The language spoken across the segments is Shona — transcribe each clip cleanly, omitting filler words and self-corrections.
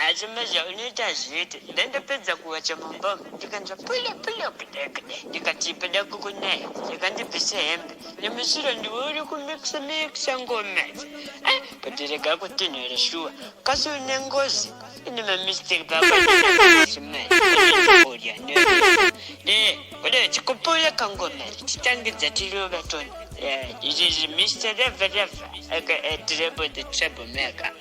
azimaza unitazite ndendapedza kuwacha mambamo ndikanza pula kudeka ndikatipedako kunaye ndikandibvisa hembe nemusiro ndiuri kumikisa ngomedza patirega kutinhira shuwa kasi une ngozi ine mamistake pakoorya kuda chikupula kangomere chitangidza tiriova toni this is Mr. Reva aka Treble the Troublemaker.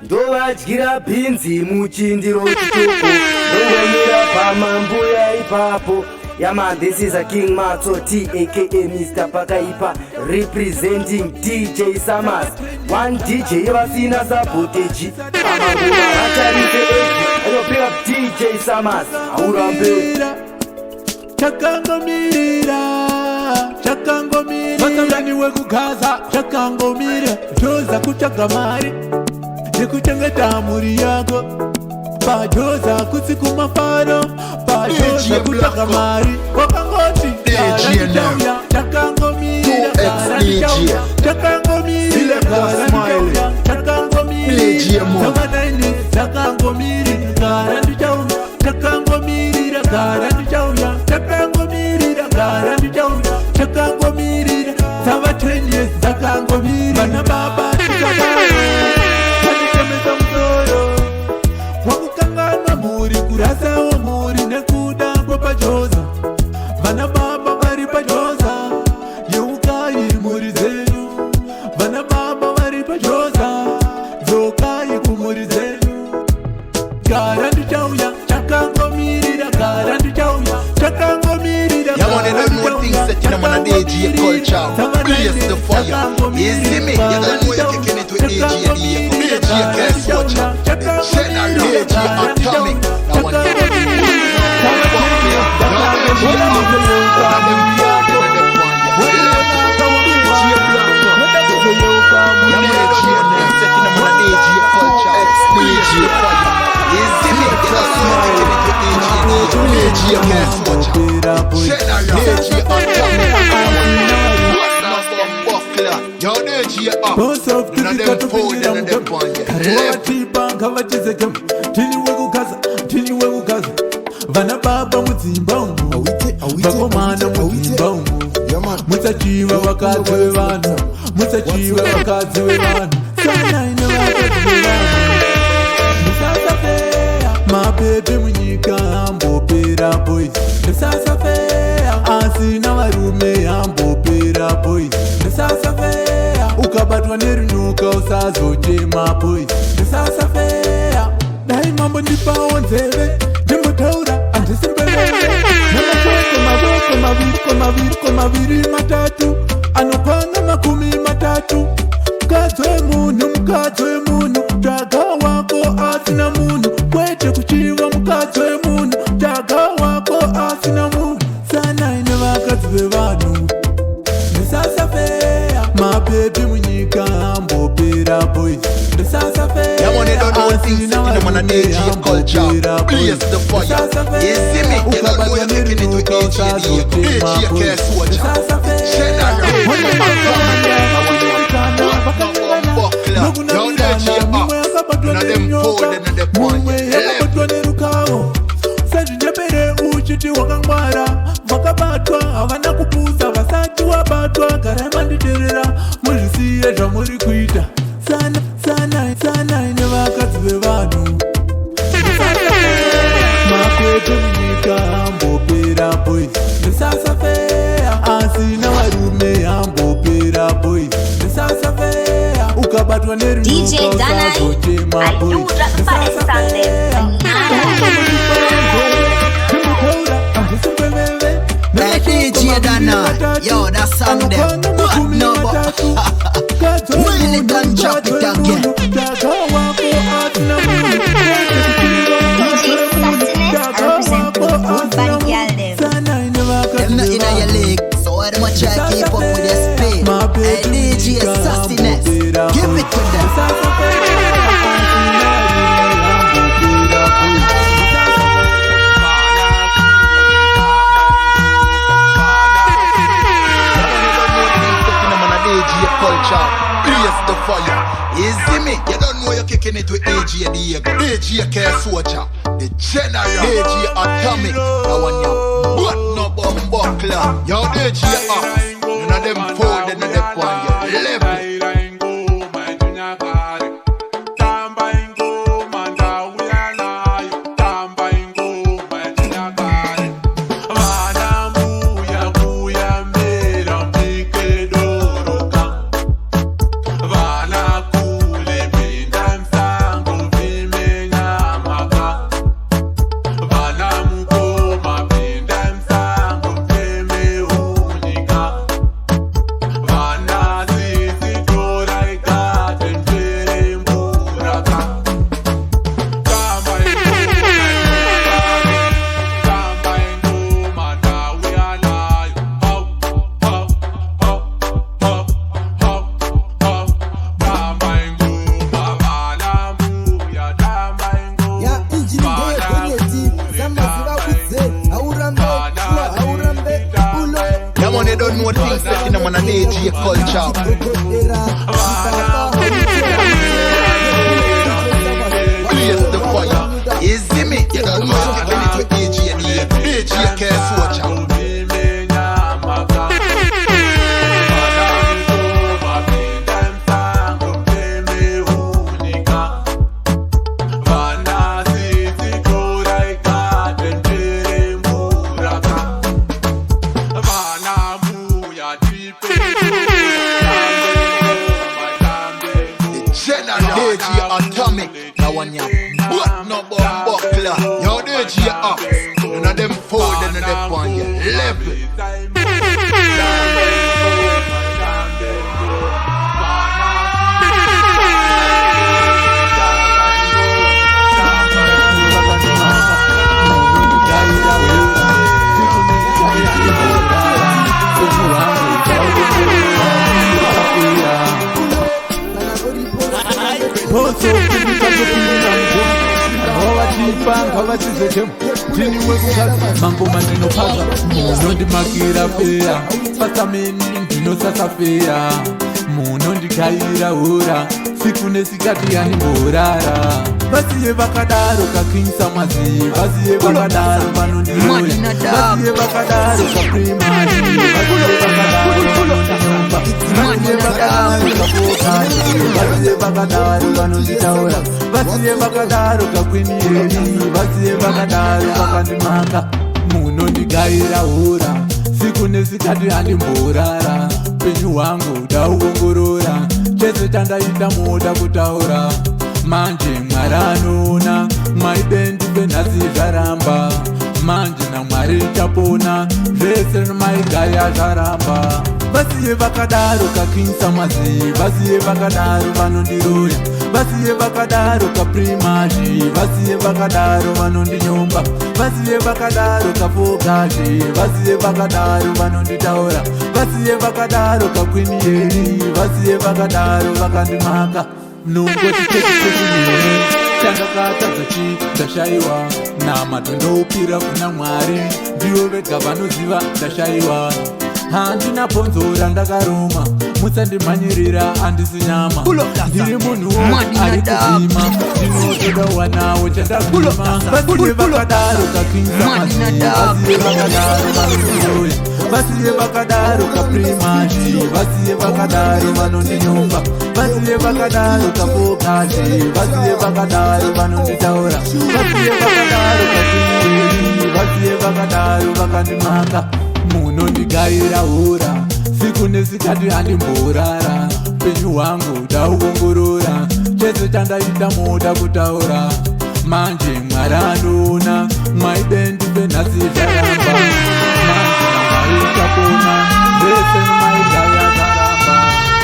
Ndovadyira bhinzi muchindiro chitoko ndovanyira pamambuya ipapo. Yeah man, this is a King Matso T aka Mr. Pakaipa representing DJ Summers. One DJ vasina sabotage pamangoma vatarise eji. Ayo pick up DJ Summers aurambe chakangomira vakamdani wekugaza chakangomira choza kutsvaga mari nekuchengeta mhuri yako pachoza kutsiku mafaro pachoza kutsvaga mari wakangoti garanditauya chakangomira garanditauya chakangomira garanditauya chakangomira samadaini chakangomiri garanditauya chakangomirira garanditauya chakangomirira garanditauya chakangomirira sava 10 years chakangomirira vana baba chanitemesa musoro wakukanganwa mhuri kurasawo mhuri nekuda kwepachoza vana baba vari pachoza yeukai mhuri dzenyu vana baba vari pachoza dzokai kumhuri dzenyu garanditauya chakangomirira garanditauya chakangomirira DJ culture, blaze the fire. You see me? You don't know you're kicking it with DJ Diego. DJ Guess Watcher, DJ Atomic. Now one day, boss of kutikatukira mukareatipa ngavachizeke tini wekukaza vana baba mudzimba umu vakomana mudzimba umu musachiva vakadzi vevanhu musachiva vakadzi vevanhu sanaine vakadzi vevanhu musasafeya mabhebhi munyika ambopera boys musasafeya asina varume ambopera boys musasafeya ukabatwa nerunuka usazochema boys musasafeya dai mambo ndipawo nzeve ndimbotaura andisimbelele namashoko maviri matatu anokwana 30 mukadzi wemunhu taga wako asina munhu kwete kuchiva mukadzi wemunhu taga wako asina munhu sanaine vakadzi vevanhu ndisasafeya mabhebhi munyika ambopera boys ndisasafeya asina varume ambopera boys ndisasafeya ukabatwa nerunuka usazotema boys ndisasafeya mumwe akabatwa nenyoka mumwe akabatwa nerukawo sezvinjepere uchiti wakangwara vakabatwa havana kupusa vasati wabatwa garai manditerera muzvisiye zvamuri kuita sana ine vakadzi vevanhu makwete munyika ambopera boys ndisasafeya asina varume ambopera boys ndisasafeya ukabatwa nerunuka usazotema boys ndisasafeya DJ Dana, yo, that song them. What no, but really done chop it again. Them not in your league, so why them a try keep up with your speed? Hey, DJ Sassiness, give it to them. Culture, blaze the fire. You see me? You don't know you're kicking it with AJ Diego. AJ K Soldier, the general. AJ Atomic. That one you but no bomb buckler. Yo, AJ Ox. None of them fold, none of them one. You level. Mambo mandino pasa, muno ndi makira fea. Pasa meni ndino sasa fea. Muno ndi kaira ora, siku nesikati yani borara. Basiye bakadaro ka king samazi, basiye bakadaro manondiro. Basiye bakadaro ka primari, basiye bakadaro manondiro. Basiye bakadaro ka pokani, basiye bakadaro manonditaura. Basiye bakadaro ka kwinieri, basiye bakadaro bakandimanga. Muno ndigaira ora, siku nesikati yani borara. Penyu wangu daugongorora, chese chandaita moda kutaura. Manje mwaranona, mwaibendi benasi zvaramba. Manje na mwari chapona, zvese maigaya zvaramba. Basiye vakadaro ka king samazi, basiye vakadaro vanondiroya. Basiye vakadaro ka primaji, basiye vakadaro vanondinyomba. Basiye vakadaro ka fogaji, basiye vakadaro vanonditaura. Basiye vakadaro ka kwinieri, basiye vakadaro vakandimaka. Nungoti tekitekinye, chandakatadzachi ndashaiwa. Namatu ndoupira kuna mwari, ndivo vega vanoziva ndashaiwa. Handina ponzora ndakaroma, musandimhanyirira handisi nyama. Ndiri munhu ari kuzima, ndinotoda wanawo chandaguma. Basiye vakadaro kakinsamasi, basiye vakadaro vanondiroya. Basiye vakadaro kaprimaji, basiye vakadaro vanondinyomba. Basiye vakadaro kafokaji, basiye vakadaro vanonditaura. Basiye vakadaro kakwinieri, basiye vakadaro vakandimaka. Muno ndigaira ora, siku nesikati handimborara. Penyu hwangu daugongorora, chese chandaita moda kutaura. Manje mwaranona, mwaibendi benasi zvaramba. Manje namwari chapona, zvese maigaya zvaramba.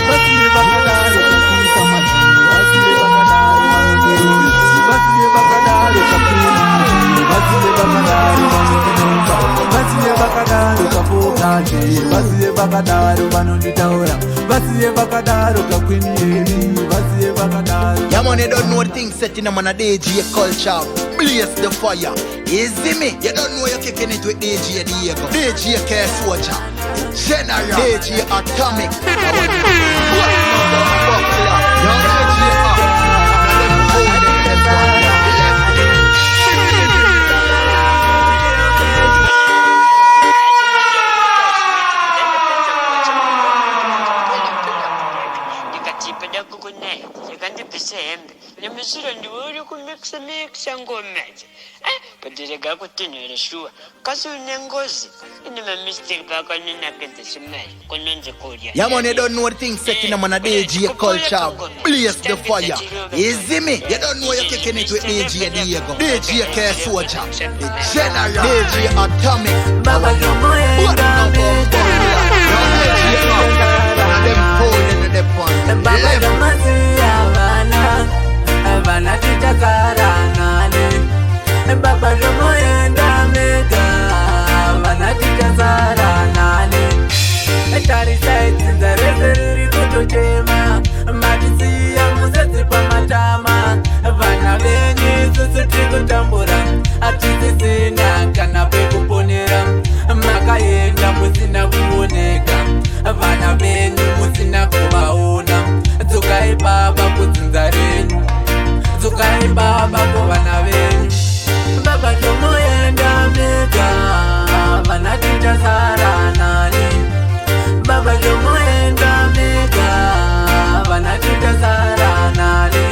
Basiye vakadaro kakuisa mazii, basiye vakadaro vanondiroya. Basiye vakadaro kaprimaji, basiye vakadaro vanondinyomba. Basiye vakadaro kafokaji, basiye vakadaro vanonditaura. Basiye vakadaro kakwinieri, basiye vakadaro. Yeah man, you don't know the things set in a man a DJ culture. Blaze the fire. You see me? You don't know you're kicking it with DJ Diego. DJ K Soldier, General, DJ Atomic. That one. What? Yo, DJ kukunaye yakandibvisa hembe nemusiro ndiuri kumikisa ngomaje padirega kutinhira shuwa kasi une ngozi ine mamistake pakanonapedza chimari kunonzi kurya. Yeah, man, you don't know the things set in a DJ culture. Blaze the fire. Easy me. You don't know you're kicking it with DJ Diego. DJ K Soldier. The General. DJ Atomic. Baba Jomo Baba Jomo Siyavana Vana Titakarangane Baba Jomo Yenda Mega Vana Titakarangane Tari sites in the reservoir kutochema Matisi ya muzeti pa matama Vana venye susiti kutambura Atisi sina kanape kuponera Makayenda musina kuoneka Vana venye musina kuwaona Zukai baba kutunza renyu Zukai baba kuvana venyu Baba Jomo Yenda Mega Vana Titakarangane Baba Jomo Yenda Mega Vana Titakarangane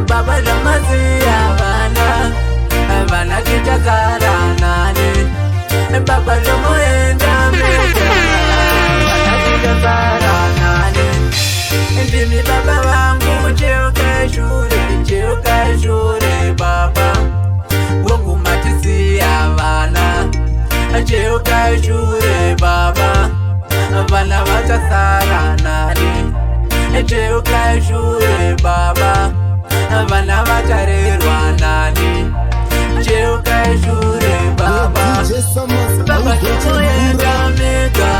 Baba Jomo Siyavana Vana Titakarangane Baba Jomo Yenda Mega Vana Titakarangane Ndimi baba wangu cheuka shure baba Wangu matisi Siyavana cheuka shure baba Vana vachasaranani cheuka shure baba Vana vacharerwa nani cheuka shure baba Baba Jomo Yenda Mega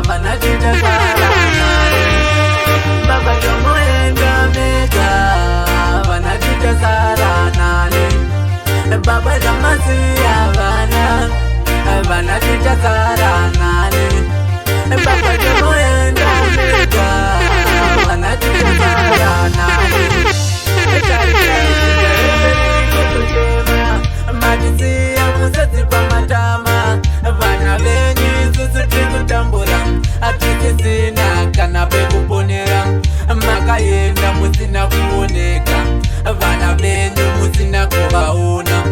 Vana Titakarangane Baba Jomo Yenda Mega Vana Titakarangane Baba Jomo Siyavana Vana Titakarangane Baba Jomo Yenda Mega Vana Titakarangane Matisi ya muzeti pa matama Vana venye susiti kutambura Atisi sina kanape kuponera Makayenda musina kuoneka Vana venye musina kuwaona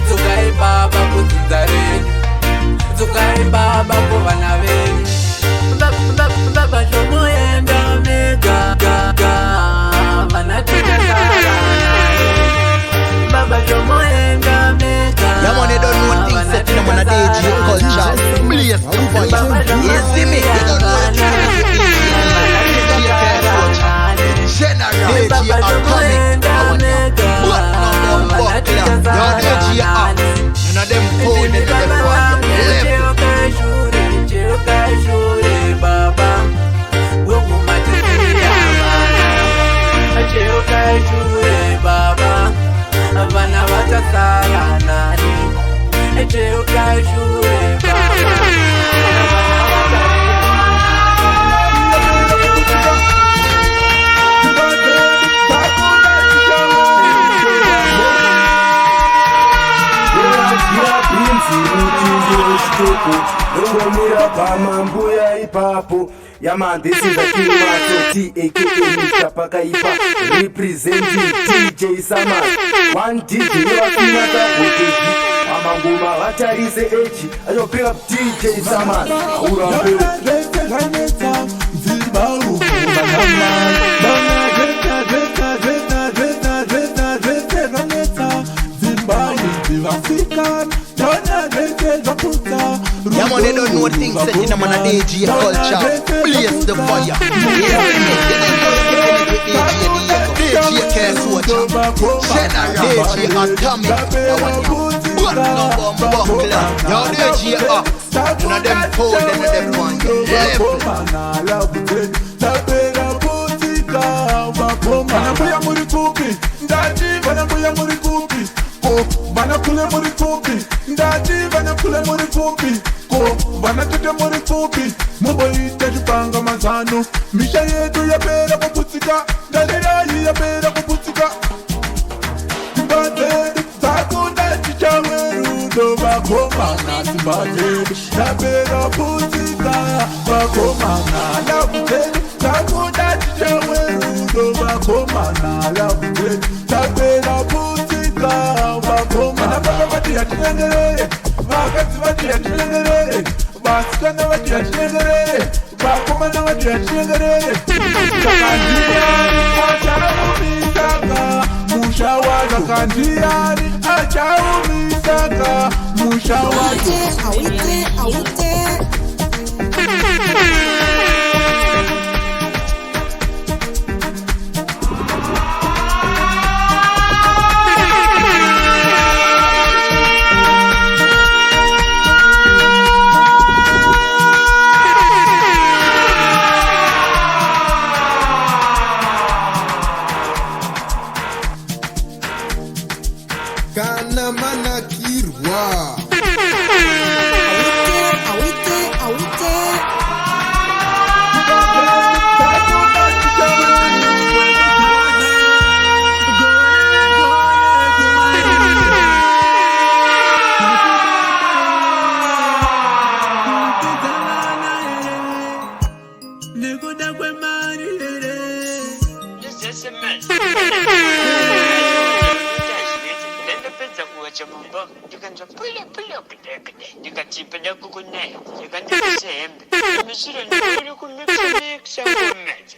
Zukai baba kutunza renyu Zukai baba kuvana venyu Baba Jomo Yenda Mega Vana Titakarangane Baba Jomo Yenda Mega Yeah, man, you don't know things set in a DJ culture. Blaze the fire. Easy me. You don't know you're kicking it with DJ K Soldier. General. DJ Atomic. But no more buckler. You're DJ Axe. None of them phone in the front. Cheuka shure baba Wangu matisi Siyavana cheuka shure baba Vana vachasaranani cheuka shure baba Nongomira pamambuya ipapo Yeah man, this is the King Mato T aka Mr. Pakaipa representing DJ Samas. One DJ wakinata kuteki Amanguma watarise echi Ayo pick up DJ Samas Urambe Yeah, man, they don't know things set in a man a DJ culture. Blaze the fire. Yeah, they don't know you're kicking it with DJ K Soldier. General. DJ Atomic. That one you. But no bomb buckler. Yo, DJ Axe. None of them cold, none of them one. Level. Banakuya muri kupi, ndaji banakuya muri kupi. Banakule muri kupi, ndaji banakule muri kupi. Banatete muri kupi, muboite jupanga mazano. Misha yetu ya bera kuputika, galera ya bera kuputika. Mbate, takunda chichaweru do bakoma na simbate. Ya bera kuputika, bakoma na ya bute, takunda chichaweru. mana lavwe tapera putika vakomana baba vati yatinengere vakadzi vati yatinengere vasikana vati yatinengere vakomana vati yatinengere takandiari achaumisaka musha wacho kandiari achaumisaka musha wacho Kana manakirwa Nikatipenda kukunaye, nikandikisembe, misiro ndikuri kumiksa ngomeja.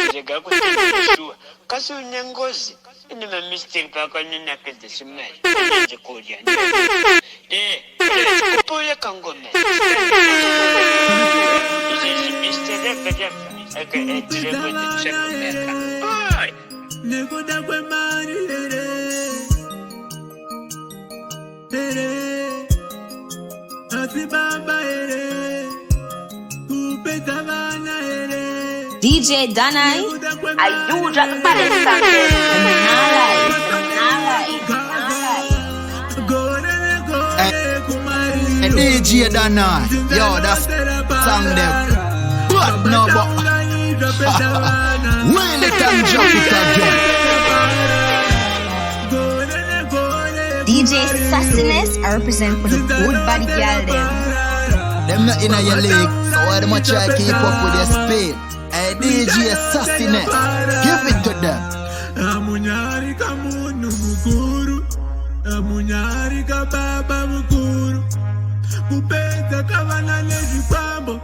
Ndirega kutinishua, kasi unengozi, inima mistake paka ninakete simai, nandikuja. Kupuya kangomeja. Izi mistake kajafa, aka etirego ndichakumeka. Oi! Nikuda kwe mani DJ Danai, I do drop the baddest And DJ Danai, yo, that's song them. But no, but well, it can jump it again. DJ Sassiness, I represent for the good body girl them not in your league, so why them try to keep up with your speed? Hey, DJ Sassiness, give it to them. Amunyari kamunu mukuru, amunyari kababa mukuru, kupeza kavana lejipambo,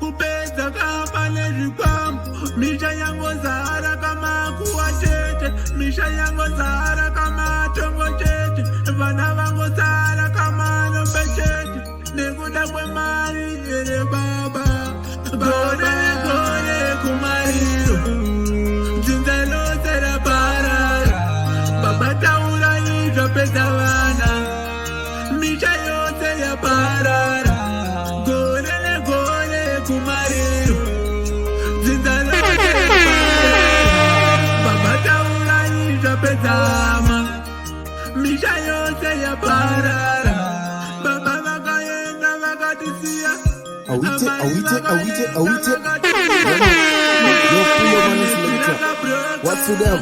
kupeza kava lejipambo, misha yango zahara kama kuwa chete, misha yango zahara kama tongo chete, vana vango zahara kama nombe chete, nekuda kwe mari ere baba, Gole kumariro, zinzalo sera parara, baba taura hija pesavana, misha yote ya parara, gole kumariro, zinzalo sera parara, baba taura hija pesama, misha yote ya parara, baba vakayenga vakatisia. Awite. What's with them?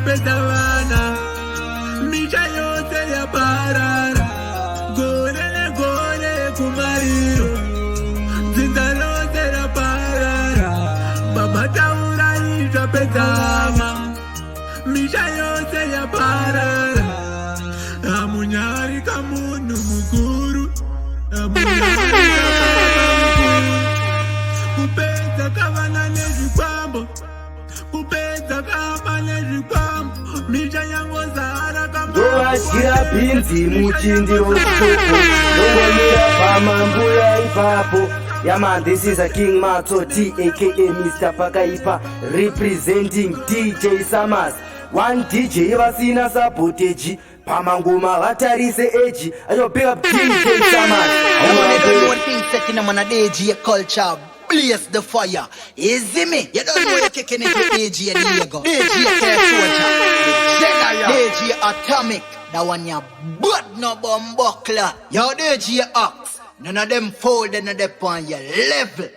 Pesavana, misha yote ya parara, gole kumariro, zindalo sera parara, baba taura hija pesama, misha yote ya parara, amunyari kamunu mukuru, amunyari kababa mukuru, kupeza kavana lejipambo, kupeza kava lejipambo, misha yango zahara kama Doashira pinzi muchindiro chitoko Dongomira pamambuya ipapo Yeah man, this is a King Mato T aka Mr. Pakaipa representing DJ Summers. One DJ vasina sabotage pamangoma vatarise edge. Ayo big up DJ Summers. I want to do one thing setting them on a DJ culture. blaze the fire. Easy me. You don't know you're kicking it with AG and Diego. AG Care Soldier. General. AG Atomic. That one ya butt no bomb buckler. Yo, AG Ox. None of them fold, none of them on your level.